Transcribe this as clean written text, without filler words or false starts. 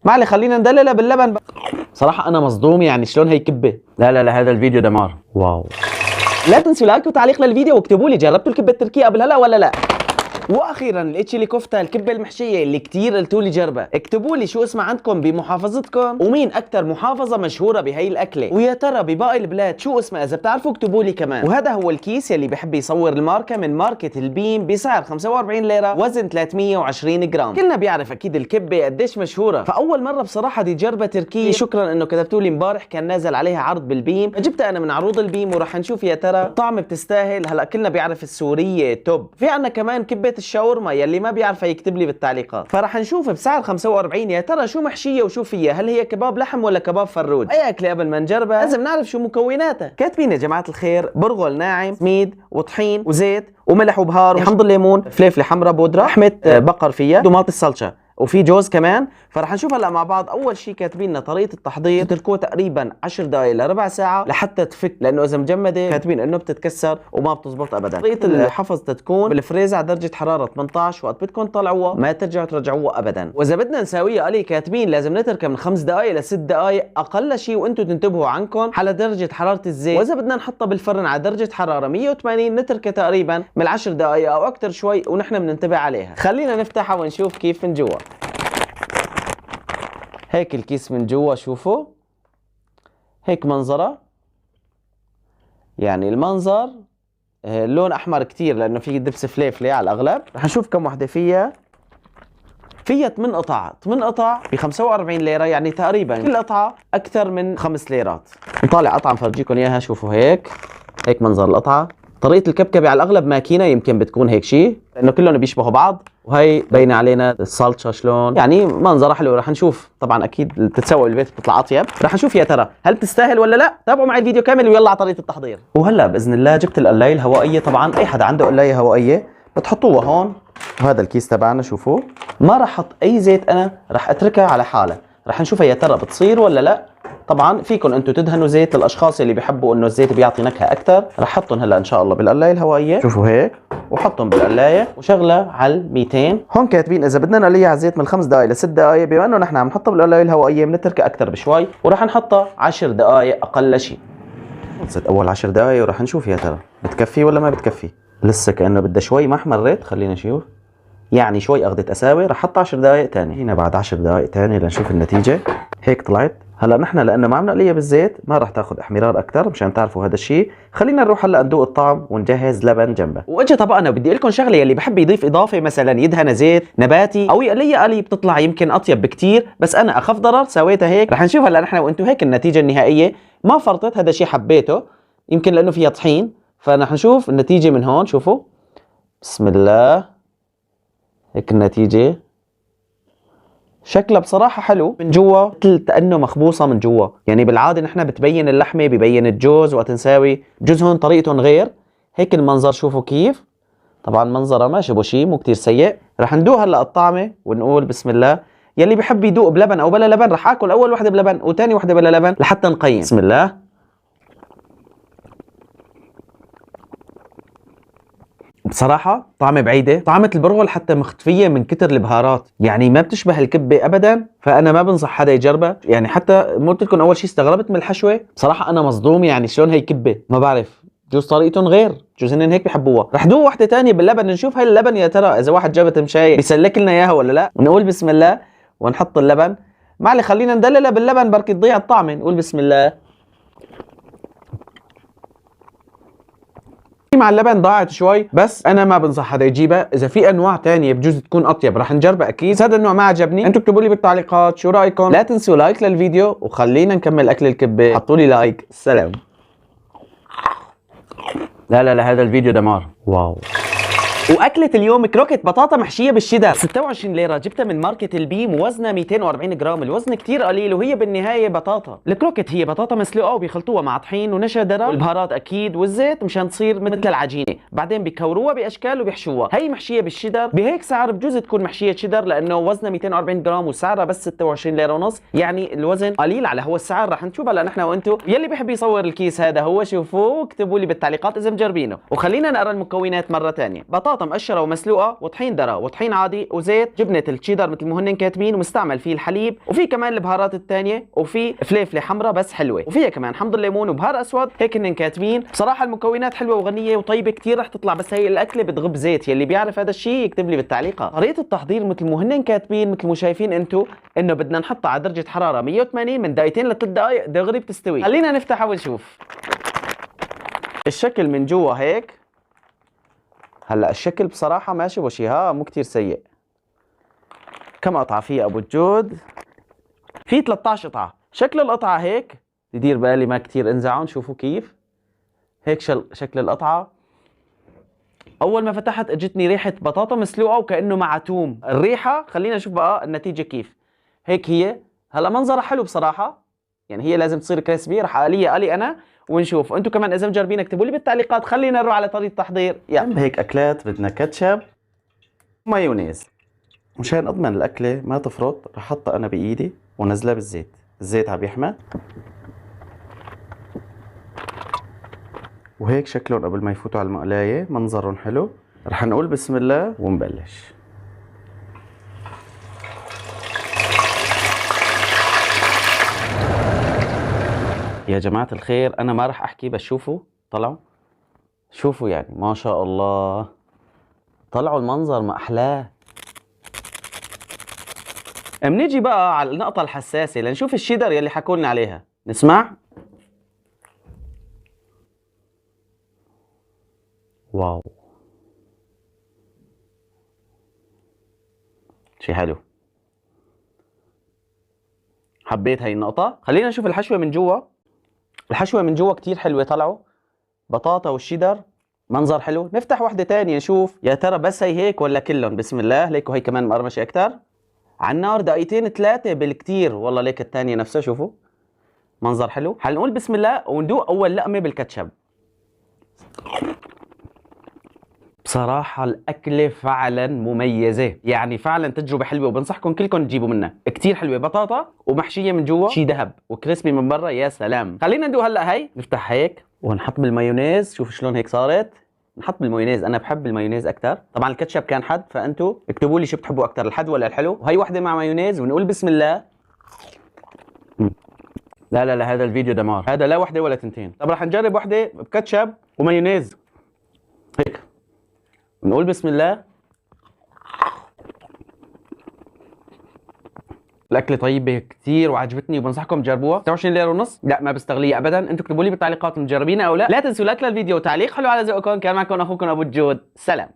معلي خلينا ندللها باللبن صراحة أنا مصدوم، يعني شلون هي كبة؟ لا لا لا هذا الفيديو دمار. واو. لا تنسوا لايك وتعليق للفيديو واكتبوا لي جربتوا الكبة التركية قبل هلا ولا لا؟ واخيرا الاتشيلي كفته الكبه المحشيه اللي كتير قلتوا لي جربها. اكتبوا لي شو اسمها عندكم بمحافظتكم ومين اكثر محافظه مشهوره بهي الاكله، ويا ترى بباقي البلاد شو اسمها اذا بتعرفوا اكتبوا لي كمان. وهذا هو الكيس يلي بحب يصور الماركه من ماركه البيم بسعر 45 ليره وزن 320 جرام. كلنا بيعرف اكيد الكبه قديش مشهوره، فاول مره بصراحه بدي جربها تركيه. شكرا انه كتبتوا لي امبارح كان نازل عليها عرض بالبيم، فجبتها انا من عروض البيم وراح نشوف يا ترى الطعم بتستاهل. هلا كلنا بيعرف السوريه توب. في عنا كمان كبه الشاورما يلي ما بيعرف يكتب لي بالتعليقات، فراح نشوف بسعر 45 يا ترى شو محشيه وشو فيها، هل هي كباب لحم ولا كباب فروج. اي اكله قبل ما نجربها لازم نعرف شو مكوناتها. كاتبين يا جماعه الخير برغل ناعم، ميد وطحين وزيت وملح وبهار وحمض الليمون، فليفله حمراء بودره، لحمه بقر فيها، دومات الصلصه وفي جوز كمان. فرح نشوف هلا مع بعض. اول شيء كاتبين لنا طريقه التحضير، تتركوه تقريبا 10 دقائق لربع ساعه لحتى تفك، لانه اذا مجمده كاتبين انه بتتكسر وما بتزبط ابدا. طريقه الحفظ تكون بالفريز على درجه حراره 18، وقت بدكم تطلعوها ما ترجعوا ترجعوها ابدا. واذا بدنا نساويها قلي كاتبين لازم نتركها من 5 دقائق ل 6 دقائق اقل شيء، وانتم تنتبهوا عنكم على درجه حراره الزيت. واذا بدنا نحطها بالفرن على درجه حراره 180 نتركها تقريبا من 10 دقائق او اكثر شوي، ونحن بننتبه عليها. خلينا نفتحها ونشوف كيف من جوا. هيك الكيس من جوا، شوفوا هيك منظره، يعني المنظر اللون احمر كتير لانه في دبس فليفله على الاغلب. رح نشوف كم وحده فيها 8 قطع. 8 قطع ب 45 ليره، يعني تقريبا كل قطعه اكثر من 5 ليرات. نطالع قطعه نفرجيكم اياها. شوفوا هيك منظر القطعه. طريقه الكبكبه على الاغلب ماكينه، يمكن بتكون هيك شيء لانه كلهم بيشبهوا بعض. وهي بين علينا الصلصه شلون، يعني منظرها حلو. رح نشوف طبعا اكيد بتتسوى بالبيت بتطلع اطيب. رح نشوف يا ترى هل بتستاهل ولا لا. تابعوا معي الفيديو كامل ويلا على طريقه التحضير. وهلا باذن الله جبت القلايه الهوائيه. طبعا اي حدا عنده قلايه هوائيه بتحطوها هون. وهذا الكيس تبعنا شوفوا، ما رح احط اي زيت، انا رح اتركها على حالها. رح نشوفها يا ترى بتصير ولا لا. طبعا فيكم انتم تدهنوا زيت للاشخاص اللي بيحبوا انه الزيت بيعطي نكهه اكثر. رح احطهم هلا ان شاء الله بالقلايه الهوائيه. شوفوا هيك، وحطهم بالقلايه وشغله على 200. هون كاتبين اذا بدنا نقليها على الزيت من 5 دقائق ل 6 دقائق، بما انه نحن عم نحطها بالقلايه الهوائيه بنتركها اكثر بشوي، وراح نحطها 10 دقائق اقل شيء. خلصت اول 10 دقائق وراح نشوف يا ترى بتكفي ولا ما بتكفي. لسه كانه بدها شوي ما احمرت. خلينا نشوف، يعني شوي اخذت اساوي. رح احط 10 دقائق ثاني. هنا بعد 10 دقائق ثاني لنشوف النتيجه. هيك طلعت. هلا نحن لانه ما عم نقليها بالزيت ما راح تاخذ احمرار اكثر، مشان تعرفوا هذا الشيء. خلينا نروح هلا ندوق الطعم ونجهز لبن جنبه. واجا طبقنا بدي اقول لكم شغله، يلي بحب يضيف اضافه مثلا يدهن زيت نباتي او يقليها قلي بتطلع يمكن اطيب بكثير، بس انا اخف ضرر سويتها هيك. رح نشوف هلا نحن وانتم هيك النتيجه النهائيه. ما فرطت، هذا الشيء حبيته يمكن لانه فيها طحين. فرح نشوف النتيجه من هون. شوفوا بسم الله، هيك النتيجه. شكلها بصراحة حلو من جوا، مثل كأنه مخبوصة من جوا. يعني بالعادة نحن بتبين اللحمة ببين الجوز وقت نساوي جوز، هون طريقتهم غير. هيك المنظر شوفوا كيف. طبعا منظرها ما شبه شيء، مو كتير سيء. رح ندوق هلا الطعمة ونقول بسم الله. يلي بحب يدوق بلبن او بلا لبن رح اكل اول وحدة بلبن وثاني وحدة بلا لبن لحتى نقيم. بسم الله. بصراحة طعمة بعيدة، طعمة البرغل حتى مختفية من كتر البهارات، يعني ما بتشبه الكبة أبدا. فأنا ما بنصح حدا يجربها. يعني حتى قلت لكم أول شيء استغربت من الحشوة. بصراحة أنا مصدوم، يعني شلون هي كبة ما بعرف. جوز طريقتهم غير، جوز هن هيك بحبوها. رح دوق وحدة ثانية باللبن نشوف هاي اللبن يا ترى إذا واحد جابت مشاي بيسلك لنا إياها ولا لا. نقول بسم الله ونحط اللبن. معلي خلينا ندللها باللبن بركي تضيع الطعمة. نقول بسم الله. مع اللبن ضاعت شوي، بس انا ما بنصح حدا يجيبها. اذا في انواع تانية بجوز تكون اطيب رح نجربها اكيد. هذا النوع ما عجبني، انتم اكتبوا لي بالتعليقات شو رايكم. لا تنسوا لايك للفيديو وخلينا نكمل اكل الكبه. حطوا لي لايك. سلام. لا لا لا هذا الفيديو دمار. واو. واكلة اليوم كروكت بطاطا محشية بالشيدر. 26 ليرة، جبتها من ماركة البيم ووزنها 240 جرام. الوزن كتير قليل وهي بالنهاية بطاطا. الكروكت هي بطاطا مسلوقة وبيخلطوها مع طحين ونشا ذرة والبهارات اكيد والزيت مشان تصير مثل العجينة، بعدين بيكوروها باشكال وبيحشوها. هي محشية بالشيدر. بهيك سعر بجوز تكون محشية شيدر لانه وزنها 240 جرام وسعرها بس 26 ليرة ونص، يعني الوزن قليل على هو السعر. رح نشوف هلا نحن وانتم. يلي بحب يصور الكيس هذا هو، شوفوه اكتبوا لي بالتعليقات اذا مجربينه. وخلينا نقرا المكونات مرة ثانية. بطاطا بطاطا مقشره ومسلوقه، وطحين ذره، وطحين عادي، وزيت، جبنه التشيدر مثل ما هن كاتبين، ومستعمل فيه الحليب، وفي كمان البهارات الثانيه، وفي فليفله حمراء بس حلوه، وفيها كمان حمض الليمون وبهار اسود، هيك هن كاتبين. بصراحه المكونات حلوه وغنيه وطيبه كثير رح تطلع، بس هي الاكله بتغب زيت. يلي بيعرف هذا الشيء يكتب لي بالتعليقات. طريقه التحضير مثل ما هن كاتبين، مثل ما شايفين انتم، انه بدنا نحطها على درجه حراره 180 من دقيقتين ل3 دقائق، دغري بتستوي. خلينا نفتحها ونشوف الشكل من جوا هيك. هلا الشكل بصراحه ماشي وشي، مو كثير سيء. كم قطعه في ابو الجود؟ في 13 قطعه. شكل القطعه هيك، يدير بالي ما كثير انزعوا. شوفوا كيف هيك شكل القطعه. اول ما فتحت اجتني ريحه بطاطا مسلوقه وكانه مع توم. الريحه خلينا نشوف بقى النتيجه كيف. هيك هي. هلا منظرها حلو بصراحه، يعني هي لازم تصير كريسبي. رح قالي انا ونشوف. انتم كمان اذا مجربين اكتبوا لي بالتعليقات. خلينا نروح على طريقه التحضير. جنب هيك اكلات بدنا كاتشب ومايونيز. مشان اضمن الاكله ما تفرط رح احطها انا بايدي ونزلها بالزيت. الزيت عم يحمى، وهيك شكلهم قبل ما يفوتوا على المقلايه. منظرهم حلو. رح نقول بسم الله ونبلش. يا جماعة الخير أنا ما رح أحكي، بس شوفوا طلعوا. شوفوا يعني ما شاء الله، طلعوا المنظر ما أحلاه. منيجي بقى على النقطة الحساسة لنشوف الشيدر يلي حكولنا عليها. نسمع. واو شي حلو، حبيت هاي النقطة. خلينا نشوف الحشوة من جوا. الحشوة من جوا كتير حلوة. طلعوا بطاطا والشيدر، منظر حلو. نفتح وحدة تانية نشوف يا ترى بس هي هيك ولا كلهم. بسم الله. ليكوا هي كمان مقرمشة أكتر على النار، دقيقتين 3 بالكتير والله. ليك الثانية نفسها شوفوا منظر حلو. حنقول بسم الله وندوق أول لقمة بالكاتشب. بصراحة الأكلة فعلا مميزة، يعني فعلا تجربة حلوة، وبنصحكم كلكم تجيبوا منها. كتير حلوة، بطاطا ومحشية من جوا شي ذهب، وكريسبي من برا. يا سلام. خلينا ندوق هلا. هاي نفتح هيك ونحط بالمايونيز. شوف شلون هيك صارت. نحط بالمايونيز، انا بحب المايونيز اكثر. طبعا الكاتشب كان حد، فانتوا اكتبوا لي شو بتحبوا اكثر، الحد ولا الحلو. وهي وحده مع مايونيز ونقول بسم الله. لا لا لا، هذا الفيديو دمار. هذا لا وحده ولا تنتين. طب رح نجرب وحده بكاتشب ومايونيز هيك. نقول بسم الله. الاكله طيبه كثير وعجبتني وبنصحكم تجربوها. 29 ليره ونص، لا ما بستغليها ابدا. انتم اكتبوا لي بالتعليقات مجربينها او لا. لا تنسوا لايك للفيديو وتعليق حلو على ذوقكم. كان معكم اخوكم ابو الجود. سلام.